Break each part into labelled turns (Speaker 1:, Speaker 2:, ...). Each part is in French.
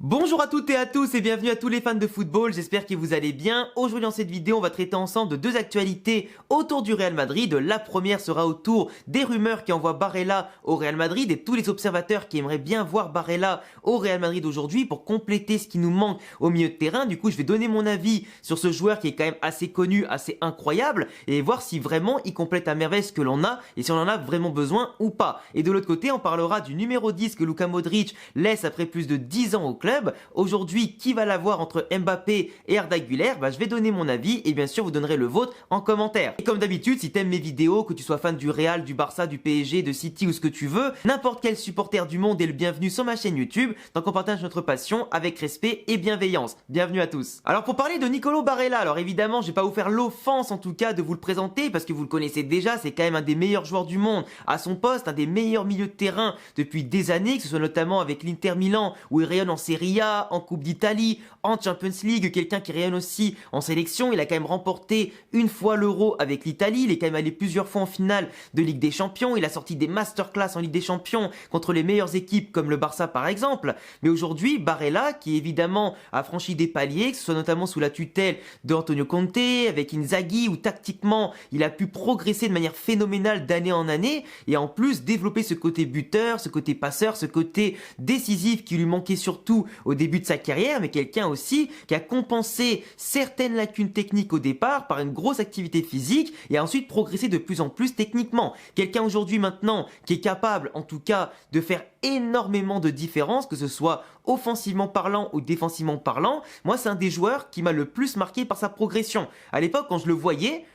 Speaker 1: Bonjour à toutes et à tous et bienvenue à tous les fans de football, j'espère que vous allez bien. Aujourd'hui dans cette vidéo on va traiter ensemble de deux actualités autour du Real Madrid. La première sera autour des rumeurs qui envoient Barella au Real Madrid et tous les observateurs qui aimeraient bien voir Barella au Real Madrid aujourd'hui pour compléter ce qui nous manque au milieu de terrain. Du coup je vais donner mon avis sur ce joueur qui est quand même assez connu, assez incroyable et voir si vraiment il complète à merveille ce que l'on a et si on en a vraiment besoin ou pas. Et de l'autre côté on parlera du numéro 10 que Luka Modric laisse après plus de 10 ans au club. Aujourd'hui, qui va l'avoir entre Mbappé et Arda Güler? Je vais donner mon avis et bien sûr vous donnerez le vôtre en commentaire. Et comme d'habitude, si t'aimes mes vidéos, que tu sois fan du Real, du Barça, du PSG, de City ou ce que tu veux, n'importe quel supporter du monde est le bienvenu sur ma chaîne YouTube, tant qu'on partage notre passion avec respect et bienveillance. Bienvenue à tous. Alors pour parler de Nicolo Barella, alors évidemment je vais pas vous faire l'offense en tout cas de vous le présenter parce que vous le connaissez déjà, c'est quand même un des meilleurs joueurs du monde à son poste, un des meilleurs milieux de terrain depuis des années, que ce soit notamment avec l'Inter Milan où il rayonne en Serie A, en Coupe d'Italie, en Champions League, quelqu'un qui rayonne aussi en sélection. Il a quand même remporté une fois l'Euro avec l'Italie, il est quand même allé plusieurs fois en finale de Ligue des Champions, il a sorti des masterclass en Ligue des Champions contre les meilleures équipes comme le Barça par exemple. Mais aujourd'hui, Barella, qui évidemment a franchi des paliers, que ce soit notamment sous la tutelle d'Antonio Conte, avec Inzaghi, où tactiquement il a pu progresser de manière phénoménale d'année en année, et en plus développer ce côté buteur, ce côté passeur, ce côté décisif qui lui manquait surtout au début de sa carrière, mais quelqu'un aussi qui a compensé certaines lacunes techniques au départ par une grosse activité physique et a ensuite progressé de plus en plus techniquement. Quelqu'un aujourd'hui maintenant qui est capable en tout cas de faire énormément de différences, que ce soit offensivement parlant ou défensivement parlant. Moi c'est un des joueurs qui m'a le plus marqué par sa progression. À l'époque quand je le voyais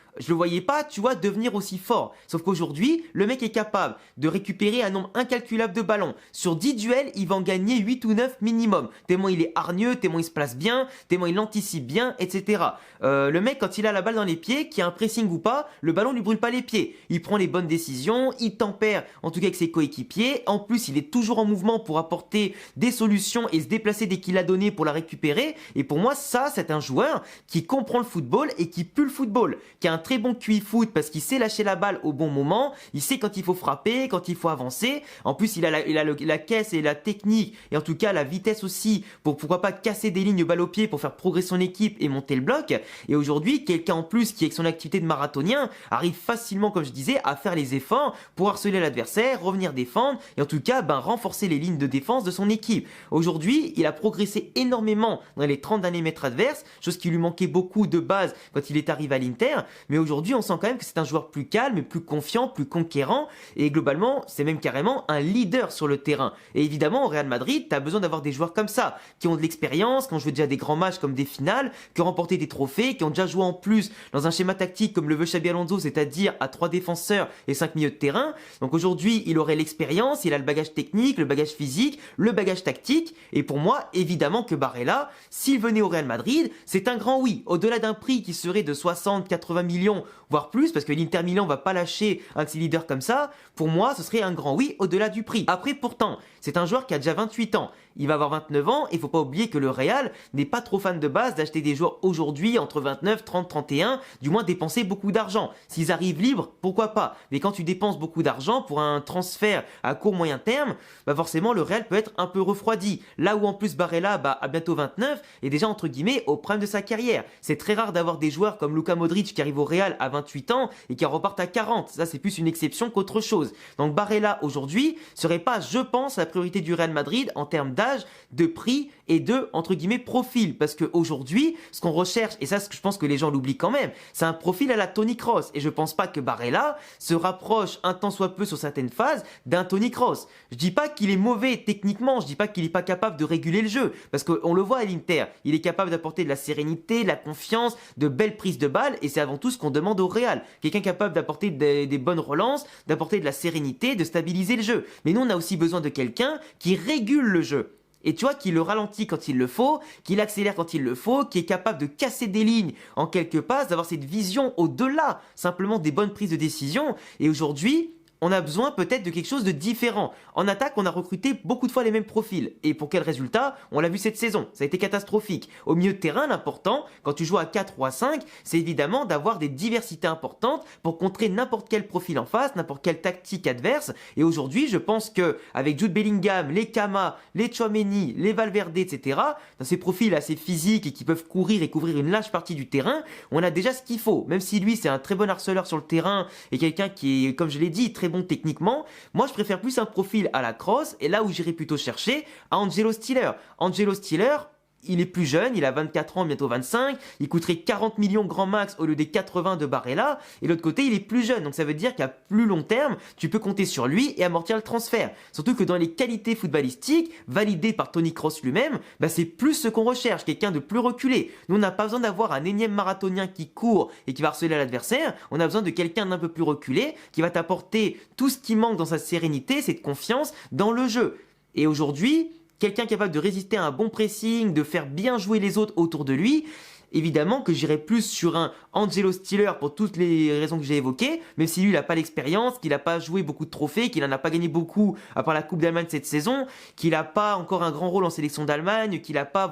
Speaker 1: pas, tu vois, devenir aussi fort. Sauf qu'aujourd'hui, le mec est capable de récupérer un nombre incalculable de ballons. Sur 10 duels, il va en gagner 8 ou 9 minimum. Tellement il est hargneux, tellement il se place bien, tellement il anticipe bien, etc. Le mec, quand il a la balle dans les pieds, qu'il y a un pressing ou pas, le ballon lui brûle pas les pieds. Il prend les bonnes décisions, il tempère, en tout cas avec ses coéquipiers. En plus, il est toujours en mouvement pour apporter des solutions et se déplacer dès qu'il a donné pour la récupérer. Et pour moi, ça, c'est un joueur qui comprend le football et qui pue le football, qui a un très bon QI foot parce qu'il sait lâcher la balle au bon moment, il sait quand il faut frapper, quand il faut avancer. En plus, il a la caisse et la technique et en tout cas la vitesse aussi pour pourquoi pas casser des lignes balle au pied pour faire progresser son équipe et monter le bloc. Et aujourd'hui, quelqu'un en plus qui avec son activité de marathonien arrive facilement, comme je disais, à faire les efforts pour harceler l'adversaire, revenir défendre et en tout cas renforcer les lignes de défense de son équipe. Aujourd'hui, il a progressé énormément dans les 30 derniers mètres adverses, chose qui lui manquait beaucoup de base quand il est arrivé à l'Inter. Mais aujourd'hui, on sent quand même que c'est un joueur plus calme, plus confiant, plus conquérant. Et globalement, c'est même carrément un leader sur le terrain. Et évidemment, au Real Madrid, tu as besoin d'avoir des joueurs comme ça, qui ont de l'expérience, qui ont joué déjà des grands matchs comme des finales, qui ont remporté des trophées, qui ont déjà joué en plus dans un schéma tactique comme le veut Xabi Alonso, c'est-à-dire à 3 défenseurs et 5 milieux de terrain. Donc aujourd'hui, il aurait l'expérience, il a le bagage technique, le bagage physique, le bagage tactique. Et pour moi, évidemment que Barella, s'il venait au Real Madrid, c'est un grand oui. Au-delà d'un prix qui serait de 60-80 millions, voire plus, parce que l'Inter Milan va pas lâcher un de ses leaders comme ça, pour moi ce serait un grand oui au-delà du prix. Après pourtant, c'est un joueur qui a déjà 28 ans, il va avoir 29 ans et il faut pas oublier que le Real n'est pas trop fan de base d'acheter des joueurs aujourd'hui entre 29, 30, 31, du moins dépenser beaucoup d'argent. S'ils arrivent libres, pourquoi pas, mais quand tu dépenses beaucoup d'argent pour un transfert à court moyen terme, forcément le Real peut être un peu refroidi. Là où en plus Barella a bientôt 29 et déjà entre guillemets au prime de sa carrière. C'est très rare d'avoir des joueurs comme Luka Modric qui arrive au Real à 28 ans et qui repartent à 40. Ça, c'est plus une exception qu'autre chose. Donc Barella, aujourd'hui, serait pas, je pense, la priorité du Real Madrid en termes d'âge, de prix et de, entre guillemets, profil. Parce qu'aujourd'hui, ce qu'on recherche, et ça, je pense que les gens l'oublient quand même, c'est un profil à la Toni Kroos. Et je pense pas que Barella se rapproche un tant soit peu sur certaines phases d'un Toni Kroos. Je dis pas qu'il est mauvais techniquement, je dis pas qu'il est pas capable de réguler le jeu. Parce qu'on le voit à l'Inter, il est capable d'apporter de la sérénité, de la confiance, de belles prises de balles, et c'est avant tout ce qu'on demande au Real. Quelqu'un capable d'apporter des bonnes relances, d'apporter de la sérénité, de stabiliser le jeu. Mais nous, on a aussi besoin de quelqu'un qui régule le jeu. Et tu vois, qui le ralentit quand il le faut, qui l'accélère quand il le faut, qui est capable de casser des lignes en quelques passes, d'avoir cette vision au-delà simplement des bonnes prises de décision. Et aujourd'hui, on a besoin peut-être de quelque chose de différent. En attaque, on a recruté beaucoup de fois les mêmes profils. Et pour quel résultat? On l'a vu cette saison, ça a été catastrophique. Au milieu de terrain, l'important, quand tu joues à 4 ou à 5, c'est évidemment d'avoir des diversités importantes pour contrer n'importe quel profil en face, n'importe quelle tactique adverse. Et aujourd'hui, je pense que avec Jude Bellingham, les Kama, les Tchouaméni, les Valverde, etc., dans ces profils assez physiques et qui peuvent courir et couvrir une large partie du terrain, on a déjà ce qu'il faut. Même si lui, c'est un très bon harceleur sur le terrain et quelqu'un qui est, comme je l'ai dit, très bon techniquement, moi je préfère plus un profil à la Kroos, et là où j'irais plutôt chercher à Angelo Stiller. Angelo Stiller, il est plus jeune, il a 24 ans, bientôt 25, il coûterait 40 millions grand max au lieu des 80 de Barella, et de l'autre côté il est plus jeune, donc ça veut dire qu'à plus long terme, tu peux compter sur lui et amortir le transfert. Surtout que dans les qualités footballistiques, validées par Toni Kroos lui-même, c'est plus ce qu'on recherche, quelqu'un de plus reculé. Nous on n'a pas besoin d'avoir un énième marathonien qui court et qui va harceler l'adversaire, on a besoin de quelqu'un d'un peu plus reculé, qui va t'apporter tout ce qui manque dans sa sérénité, cette confiance dans le jeu. Et aujourd'hui, quelqu'un capable de résister à un bon pressing, de faire bien jouer les autres autour de lui, évidemment que j'irais plus sur un Angelo Stiller pour toutes les raisons que j'ai évoquées, même si lui il n'a pas l'expérience, qu'il n'a pas joué beaucoup de trophées, qu'il n'en a pas gagné beaucoup à part la Coupe d'Allemagne cette saison, qu'il n'a pas encore un grand rôle en sélection d'Allemagne, qu'il n'a pas,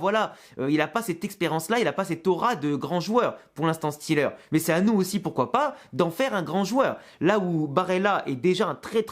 Speaker 1: il n'a pas cette expérience-là, il n'a pas cette aura de grand joueur pour l'instant Stiller. Mais c'est à nous aussi, pourquoi pas, d'en faire un grand joueur. Là où Barella est déjà un très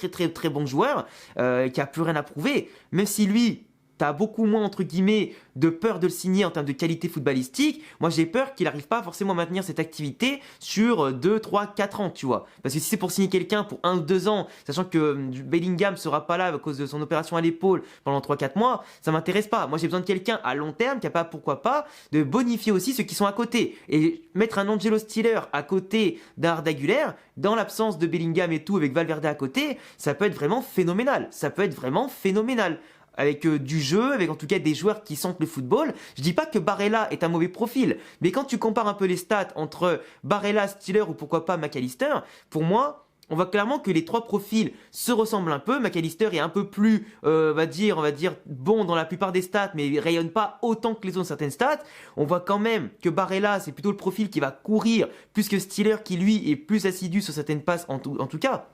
Speaker 1: bon joueur, qui a plus rien à prouver, même si lui, t'as beaucoup moins, entre guillemets, de peur de le signer en termes de qualité footballistique. Moi, j'ai peur qu'il n'arrive pas forcément à maintenir cette activité sur 2, 3, 4 ans, tu vois. Parce que si c'est pour signer quelqu'un pour 1 ou 2 ans, sachant que Bellingham sera pas là à cause de son opération à l'épaule pendant 3-4 mois, ça m'intéresse pas. Moi, j'ai besoin de quelqu'un à long terme, capable, pourquoi pas, de bonifier aussi ceux qui sont à côté. Et mettre un Angelo Stiller à côté d'un Arda Güler, dans l'absence de Bellingham et tout, avec Valverde à côté, ça peut être vraiment phénoménal. Ça peut être vraiment phénoménal. Avec du jeu, avec en tout cas des joueurs qui sentent le football. Je dis pas que Barella est un mauvais profil, mais quand tu compares un peu les stats entre Barella, Stiller ou pourquoi pas McAllister, pour moi, on voit clairement que les trois profils se ressemblent un peu. McAllister est un peu plus, on va dire, bon dans la plupart des stats, mais il rayonne pas autant que les autres certaines stats. On voit quand même que Barella, c'est plutôt le profil qui va courir, plus que Stiller qui lui est plus assidu sur certaines passes en tout cas.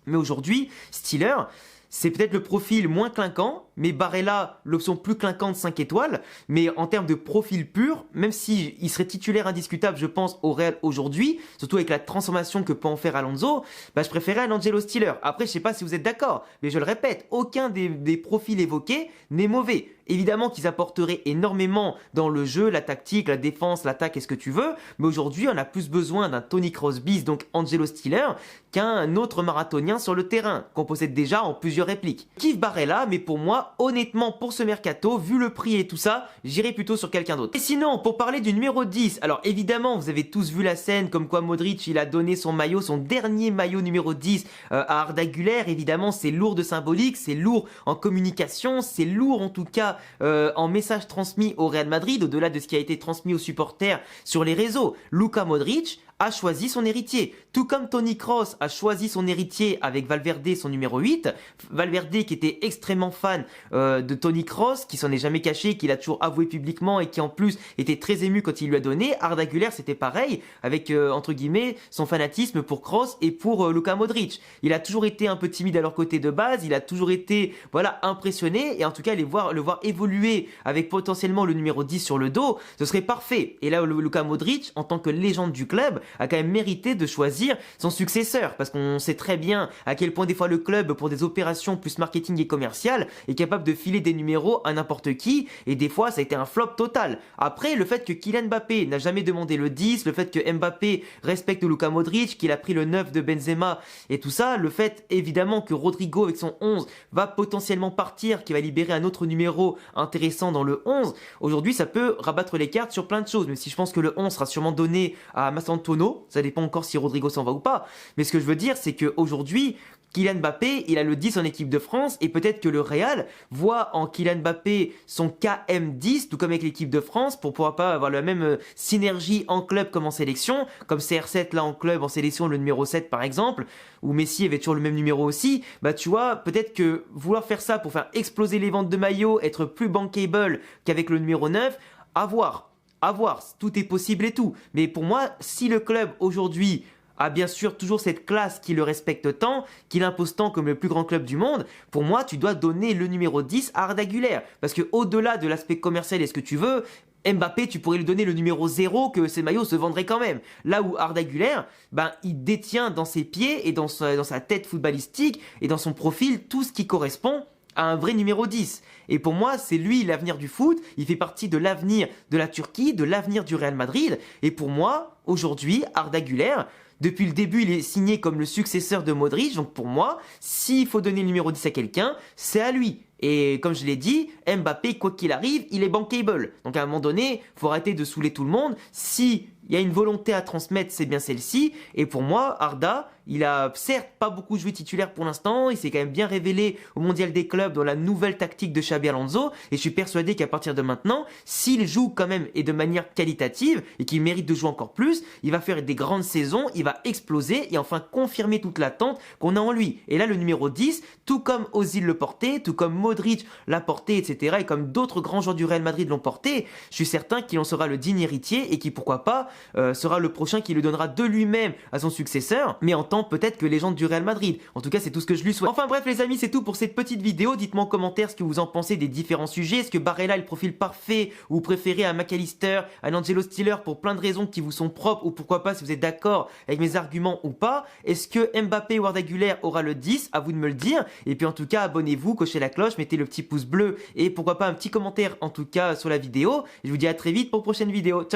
Speaker 1: Mais aujourd'hui, Stiller, c'est peut-être le profil moins clinquant, mais Barella, l'option plus clinquante 5 étoiles. Mais en termes de profil pur, même s'il serait titulaire indiscutable, je pense, au Real aujourd'hui, surtout avec la transformation que peut en faire Alonso, je préférais un Angelo Stiller. Après, je sais pas si vous êtes d'accord, mais je le répète, aucun des profils évoqués n'est mauvais. Évidemment qu'ils apporteraient énormément dans le jeu, la tactique, la défense, l'attaque et ce que tu veux, mais aujourd'hui on a plus besoin d'un Toni Kroos bis, donc Angelo Stiller, qu'un autre marathonien sur le terrain, qu'on possède déjà en plusieurs répliques. Je kiffe Barella, mais pour moi, honnêtement, pour ce mercato, vu le prix et tout ça, j'irai plutôt sur quelqu'un d'autre. Et sinon, pour parler du numéro 10, alors évidemment, vous avez tous vu la scène, comme quoi Modric, il a donné son maillot, son dernier maillot numéro 10 à Arda Güler. Évidemment, c'est lourd de symbolique, c'est lourd en communication, c'est lourd en tout cas en message transmis au Real Madrid, au-delà de ce qui a été transmis aux supporters sur les réseaux. Luka Modric a choisi son héritier. Tout comme Toni Kroos a choisi son héritier avec Valverde, son numéro 8. Valverde qui était extrêmement fan de Toni Kroos, qui s'en est jamais caché, qui l'a toujours avoué publiquement et qui en plus était très ému quand il lui a donné. Arda Güler c'était pareil, avec entre guillemets son fanatisme pour Kroos et pour Luka Modric. Il a toujours été un peu timide à leur côté de base, il a toujours été impressionné, et en tout cas le voir évoluer avec potentiellement le numéro 10 sur le dos, ce serait parfait. Et là Luka Modric, en tant que légende du club, a quand même mérité de choisir son successeur, parce qu'on sait très bien à quel point des fois le club, pour des opérations plus marketing et commerciales, est capable de filer des numéros à n'importe qui, et des fois ça a été un flop total. Après, le fait que Kylian Mbappé n'a jamais demandé le 10, le fait que Mbappé respecte Luka Modric, qu'il a pris le 9 de Benzema et tout ça, le fait évidemment que Rodrigo avec son 11 va potentiellement partir, qui va libérer un autre numéro intéressant dans le 11, aujourd'hui ça peut rabattre les cartes sur plein de choses, même si je pense que le 11 sera sûrement donné à Massantono. Ça dépend encore si Rodrigo s'en va ou pas. Mais ce que je veux dire, c'est qu'aujourd'hui, Kylian Mbappé, il a le 10 en équipe de France, et peut-être que le Real voit en Kylian Mbappé son KM10, tout comme avec l'équipe de France, pour pouvoir pas avoir la même synergie en club comme en sélection, comme CR7 là en club, en sélection le numéro 7 par exemple, où Messi avait toujours le même numéro aussi. Tu vois, peut-être que vouloir faire ça pour faire exploser les ventes de maillots, être plus bankable qu'avec le numéro 9, à voir, tout est possible et tout. Mais pour moi, si le club aujourd'hui a bien sûr toujours cette classe qui le respecte tant, qui l'impose tant comme le plus grand club du monde, pour moi, tu dois donner le numéro 10 à Arda Güler. Parce que au-delà de l'aspect commercial et ce que tu veux, Mbappé, tu pourrais lui donner le numéro 0 que ces maillots se vendraient quand même. Là où Arda Güler, il détient dans ses pieds et dans sa tête footballistique et dans son profil tout ce qui correspond à un vrai numéro 10. Et pour moi, c'est lui l'avenir du foot, il fait partie de l'avenir de la Turquie, de l'avenir du Real Madrid. Et pour moi, aujourd'hui, Arda Güler, depuis le début, il est signé comme le successeur de Modric. Donc pour moi, s'il faut donner le numéro 10 à quelqu'un, c'est à lui. Et comme je l'ai dit, Mbappé, quoi qu'il arrive, il est bankable. Donc à un moment donné, faut arrêter de saouler tout le monde. Si il y a une volonté à transmettre, c'est bien celle-ci. Et pour moi, Arda, il a certes pas beaucoup joué titulaire pour l'instant. Il s'est quand même bien révélé au Mondial des clubs dans la nouvelle tactique de Xabi Alonso. Et je suis persuadé qu'à partir de maintenant, s'il joue quand même et de manière qualitative et qu'il mérite de jouer encore plus, il va faire des grandes saisons, il va exploser et enfin confirmer toute l'attente qu'on a en lui. Et là, le numéro 10, tout comme Ozil le portait, tout comme Modric l'a porté, etc. et comme d'autres grands joueurs du Real Madrid l'ont porté, je suis certain qu'il en sera le digne héritier et qui, pourquoi pas, sera le prochain qui le donnera de lui-même à son successeur, mais en tant peut-être que légende du Real Madrid. En tout cas, c'est tout ce que je lui souhaite. Enfin bref les amis, c'est tout pour cette petite vidéo. Dites-moi en commentaire ce que vous en pensez des différents sujets. Est-ce que Barella est le profil parfait ou vous préférez un McAllister, un Angelo Stiller pour plein de raisons qui vous sont propres, ou pourquoi pas si vous êtes d'accord avec mes arguments ou pas. Est-ce que Mbappé ou Arda Güler aura le 10? À vous de me le dire. Et puis en tout cas, abonnez-vous, cochez la cloche, mettez le petit pouce bleu et pourquoi pas un petit commentaire en tout cas sur la vidéo. Et je vous dis à très vite pour une prochaine vidéo. Ciao.